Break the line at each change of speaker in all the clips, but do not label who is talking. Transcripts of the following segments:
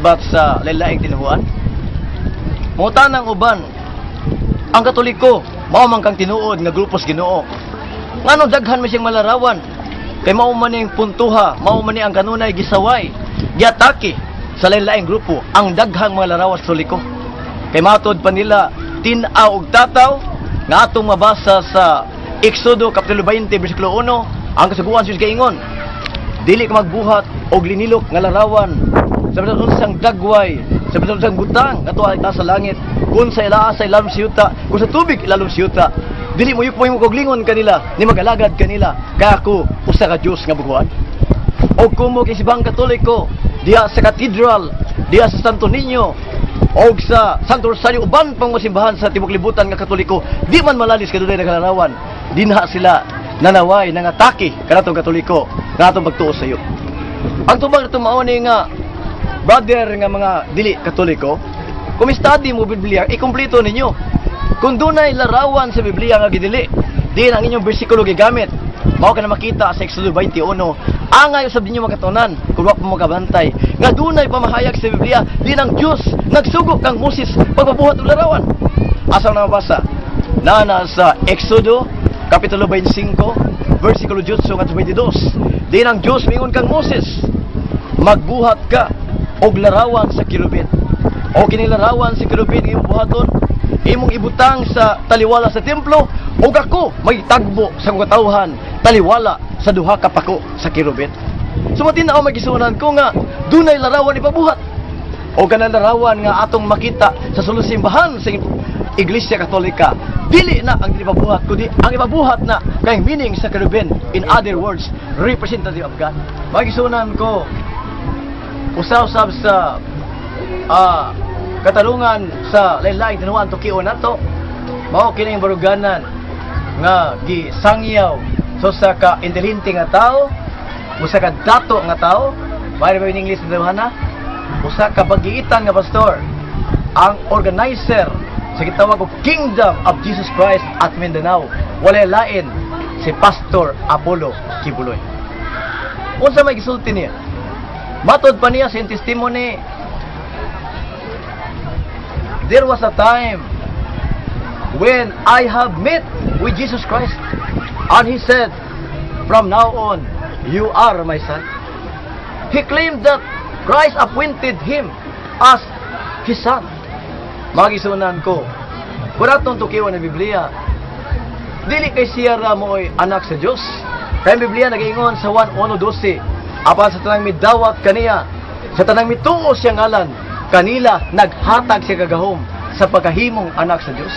bat sa lalaing tinuhuan? Mutanang uban, ang Katoliko, mao man kang tinuod nga grupos Ginoo. Ngano daghan man siyang malarawan, kay mao man ning puntuha, mao man ni ang kanunay gisaway, giatake sa lain-laing grupo ang daghang mga larawan sa Katoliko. Kay matod pa nila tin-aw og tataw nga atong mabasa sa Exodo kapitulo 20 bersikulo 1, ang kasuguan siya kaingon, dili ka magbuhat og linilok nga larawan sa bisan unsang dagway, sa bisan unsang butang nga tuwa ita sa langit, kun sa ilaasa ilalom siyuta, kun sa tubig ilalom siyuta. Dili mo yuk mo koglingon kanila, ni magalagad kanila, kaya ako usa ka Dios nga buguan. Og kumo kay sibang Katoliko diha sa katedral, diha sa Santo Niño, og sa Santo Rosario, uban pang masimbahan sa tibok libutan nga Katoliko, di man malalis kadulay nagalarawan, dinha sila nanaway nang atake kanatong Katoliko, kanatong pagtuo sa iyo. Ang tubag na tumao ni nga brother nga mga dili Katoliko, kung study mo Biblia, ikumpleto ninyo. Kung dunay larawan sa Biblia nga gidili, di ang inyong bersikulo gigamit. Mao ka na makita sa Exodo 21, angay usab ninyo makatunan kung wa pa mo kabantay nga dunay pamahayag sa Biblia, di ang Dios nagsugo kang Moses pagpabuhat og larawan. Asa na mabasa? Nana sa Exodo kapitulo 25 bersikulo 18 ngadto 22. Di ang Dios mingon kang Moses, magbuhat ka og larawan sa kirubin. O kini larawan sa kirubin imong buhaton, imong ibutang sa taliwala sa templo, ug ako magtagbo sa mga tawhan taliwala sa duha ka pako sa kirubin. Sumatin na ako magisunan ko nga dunay larawan ipabuhat. O kanang larawan nga atong makita sa sulod simbahan sa Iglesia Katolika, dili na ang ipabuhat kundi ang ipabuhat na kay meaning sa kirubin, in other words, representative of God. Magisunan ko usab sa katalungan sa lain-laing tinuan tukion nato, mao kining baruganan nga gisangyaw sa ka intelihente nga tao, usa ka dato nga tao, mari ba in English na usa ka bagiitan nga pastor, ang organizer sa gitawag og Kingdom of Jesus Christ at Mindanao, walay lain si Pastor Apollo Kibuloy. Unsa may gisulti niya? Matod pa niya sa testimony, there was a time when I have met with Jesus Christ, and He said, from now on, you are my son. He claimed that Christ appointed him as His son. Magisunan ko, kung atong tukiwan ng Biblia, dili kay siya mo'y anak sa Diyos. Kaya Biblia nag-ingon sa 1:12, apan sa tanang midawat kaniya, sa tanang mituo siya ngalan, kanila naghatag siya kagahom sa pagkahimong anak sa Diyos.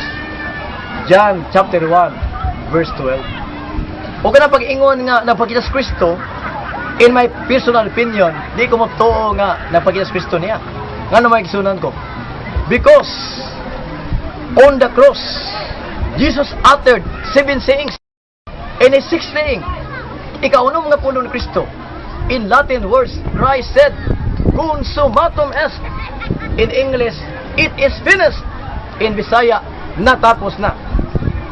John chapter 1 verse 12. O kana pag-ingon nga napakita sa Kristo, in my personal opinion, di ko matuo nga napakita sa Kristo niya. Nga naman igsunan ko, because on the cross Jesus uttered 7 sayings, and a 6th saying, ikaunom nga puno ni Kristo. In Latin words, Christ said, consummatum est. In English, it is finished. In Bisaya, natapos na.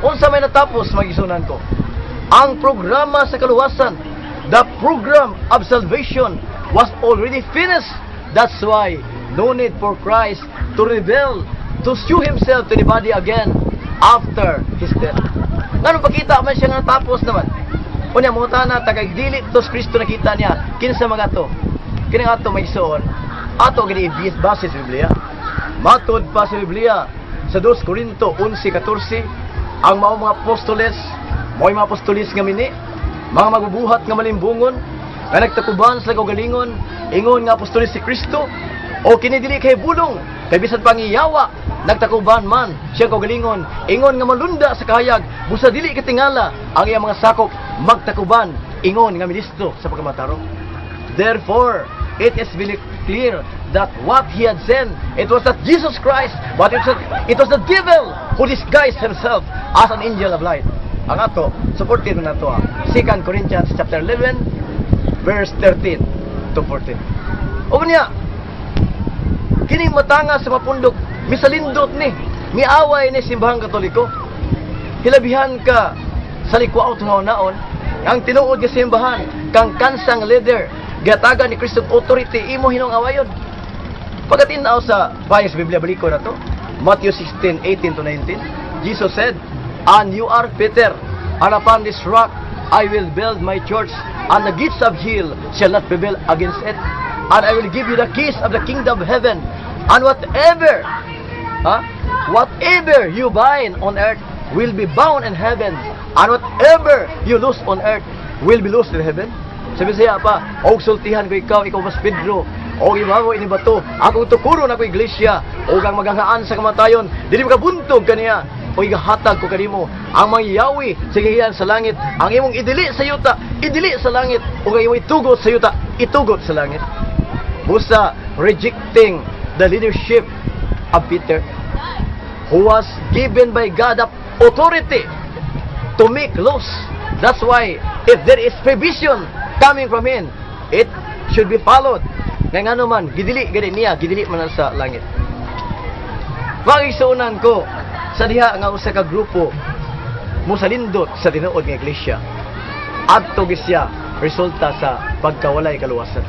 Unsa may natapos, magisunan ko? Ang programa sa kaluwasan, the program of salvation was already finished. That's why no need for Christ to rebel, to show Himself to the body again after His death. Ngano pakita man siya nga natapos naman? Unya mo na tagay dili tos Kristo nakita niya kinsa mga to. Kini ato may isuon, ato gini base sa Biblia. Matod pa sa Biblia sa 2 Corinto 11:14, ang mga apostoles, mga apostolis nga mini, mga magbubuhat nga malimbungon, nga nagtakuban sa kaugalingon, ingon nga apostolis si Kristo, o kini dili kay bulong, kay bisan pangiyawa, nagtakuban man siyang kaugalingon, ingon nga malunda sa kahayag, busa dili katingala ang iyang mga sakop, magtakuban, ingon nga ministro sa pagkamataro. Therefore, it is very clear that what he had sent, it was not Jesus Christ, but it was the devil who disguised himself as an angel of light. Ang ato, supported na ito 2 Corinthians chapter 11, verse 13 to 14. O niya, kining matanga sa mapundok, misalindot ni, miaway ni simbahang Katoliko. Hilabihan ka sa likwa o naon, ang tinuod nga simbahan, kang kansang leader, gataga ni Christian authority, imo hinong awayon. Pagkatinaw sa bayas Biblia, baliko na to. Matthew 16:18 to 19. Jesus said, "And you are Peter, and upon this rock I will build my church, and the gates of hell shall not prevail against it. And I will give you the keys of the kingdom of heaven, and whatever you bind on earth will be bound in heaven, and whatever you loose on earth will be loosed in heaven." Sabi siya pa, "Og sultihan ko ikaw mas Pedro, og ibabaw ini bato, akong tukuron ako iglesia, og ang maghangaan sa kamatayon, dili makabuntog kaniya, o igahatag ko kanimo ang mangyawi sa gihiyan sa langit, ang imong idili sa yuta, idili sa langit, ug ang imong itugot sa yuta, itugot sa langit." Busa rejecting the leadership of Peter, who was given by God authority to make laws. That's why if there is provision coming from him, it should be followed. Nga naman, gidili man sa langit. Magigsuunan ko sa diha nga usa ka grupo musalindot sa tinuod nga iglesia. Adto gisya resulta sa pagkawalay kaluwasan.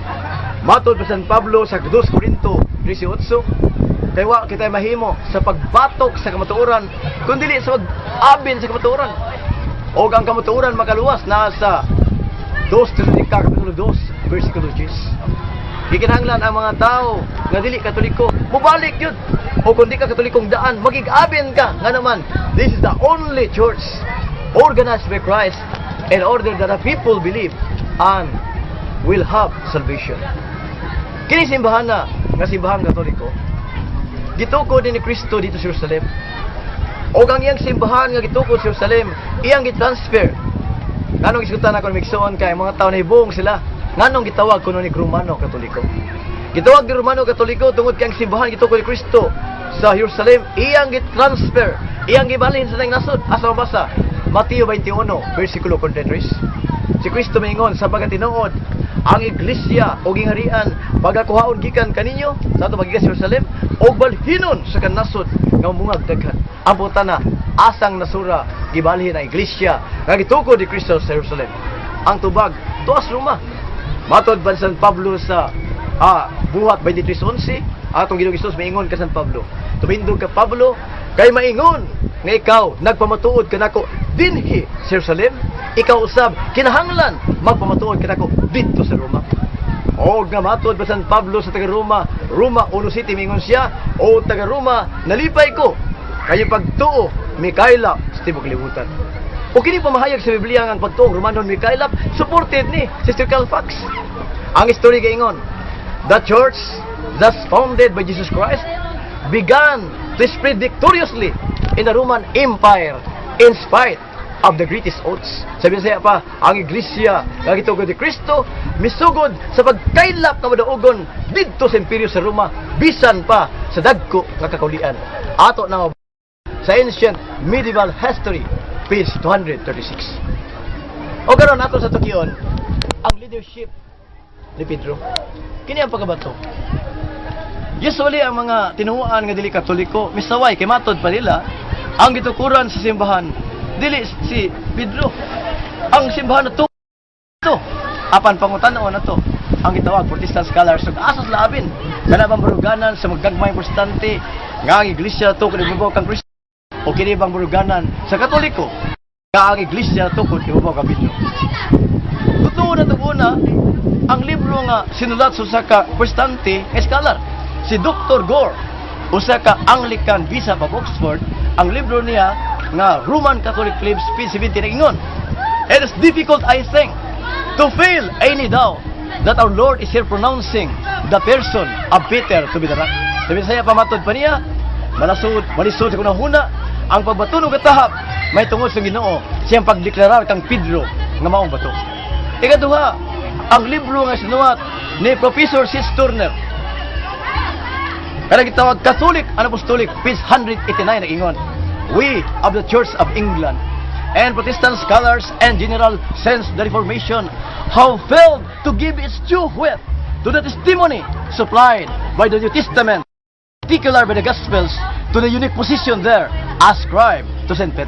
Matod pa San Pablo sa 2 Corinto 18, kay wa kita mahimo sa pagbatok sa kamatuoran kundi sa pag-abin sa kamatuoran. O ang kamatuoran makaluwas na sa 2 Tesalonica kapitulo 2 versikulo 10. Gikinahanglan ang mga tao nga dili Katoliko mubalik yun. O kung di ka Katolikong daan, magig-abin ka. Nga naman, this is the only church organized by Christ in order that the people believe and will have salvation. Kini simbahan na nga simbahan Katoliko, gituko din ni Kristo dito sa Jerusalem. O ang iyang simbahan nga gituko sa Jerusalem, iyang gitransfer. Nganong isutan ako miksoon kay mga tao na ibong sila. Nganong gitawag kuno ni Romano Katoliko? Gitawag ni Romano Katoliko tungod kay ang simbahan gituko ni Kristo sa Jerusalem, iyang gitransfer, iyang gibalhin sa tayong nasod. Asa mabasa? Mateo 21 versikulo 43. Si Kristo maingon sa pagkatinuod ang iglesia o gingharian pagakuhaon gikan kaninyo sa ato magikan sa Jerusalem og balhinon sa kanasod nga bungag daghan. Ang putana asang nasura gibalhin ang iglesia nga gituko ni Kristo sa Jerusalem. Ang tubag tuas Roma. Matod pa San Pablo sa buhat 23:11, atong Ginoong Hesus maingon ka San Pablo, tumindog ka Pablo, kay maingon nga ikaw nagpamatuod kanako dinhi sa Jerusalem, ikaw usab kinahanglan magpamatuod kanako didto sa Roma. O nga matod pa San Pablo sa taga Roma, Roma 1 mingon siya, o taga Roma nalipay ko kayo pagtuo Mikaela sa tibok libutan. O kini pamahayag sa Biblia nga ang pagtuo Romanon Mikaela supported ni Sister Calfax. Ang istorya gaingon, the church that's founded by Jesus Christ began to spread victoriously in the Roman Empire in spite of the greatest odds. Sabi siya pa, ang iglesia nga gitugo ni Kristo misugod sa pagkailap nga madaugon didto sa imperyo sa Roma bisan pa sa dagko nga kakaulian. Ato na sa ancient medieval history page 236. O karon ato sa tukion ang leadership ni Pedro. Kini ang pagkabato. Usually ang mga tinuoan nga dili Katoliko misaway kay matod pa nila ang gitukuran sa simbahan dili si Pedro. Ang simbahan na to apan pangutan-on na to ang gitawag Protestant scholars ug asas laabin kana bang baruganan sa magagmay protestante nga ang iglesia to kung ibabaw kang Kristo o kini bang baruganan sa Katoliko nga ang iglesia to kung ibabaw kang Pedro. Totoo na una ang libro nga sinulat sa usa ka protestante nga scholar si Dr. Gore, usa ka Anglican Bishop of Oxford. Ang libro niya nga Roman Catholic Claims page 70 ingon, "It is difficult, I think, to feel any doubt that our Lord is here pronouncing the person of Peter to be the rock." Sabi saya pamatod pa niya, malisod sa kunahuna ang pagbatunog katahap may tungod sa Ginoo siyang pagdeklarar kang Pedro nga maong bato. Ikaduha, ang libro nga sinulat ni Professor Sis Turner, kaya gitawag Catholic and Apostolic page 189 na ingon, "We of the Church of England and Protestant scholars and general since the Reformation have failed to give its due weight to the testimony supplied by the New Testament, particularly by the Gospels, to the unique position there ascribed to St. Peter."